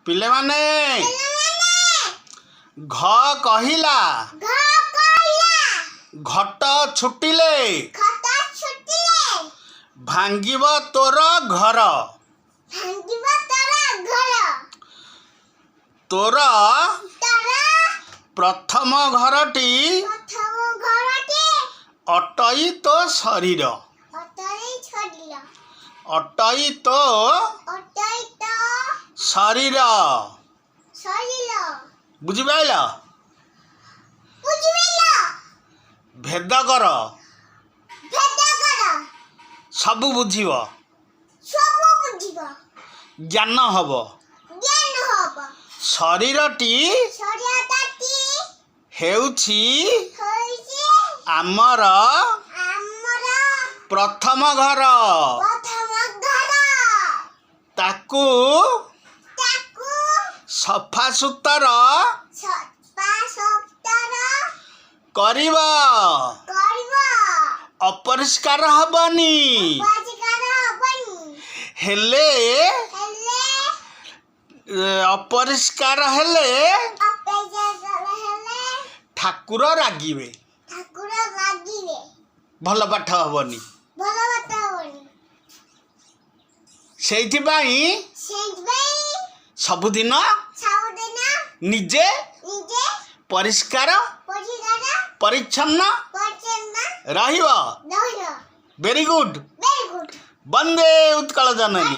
पिले माने घ कहिला घट छुटिले भांगिब तोर घर तोर प्रथम घरटी अटई तो शरीर अटई तो शरीर बुझिपाइल भेद कर सबु बुझिब ज्ञान हब शरीरटी हेउछि आमर प्रथम घर ताकू सफा सुतर करिबा अपरिष्कार हबनी हेले अपरिष्कार हेले ठाकुर रागिबे भल पाठ हबनी सेइथिबाई सबुदिन निजे परिष्कार परिच्छन्न रहिबा। Very good. वंदे उत्कल जननी।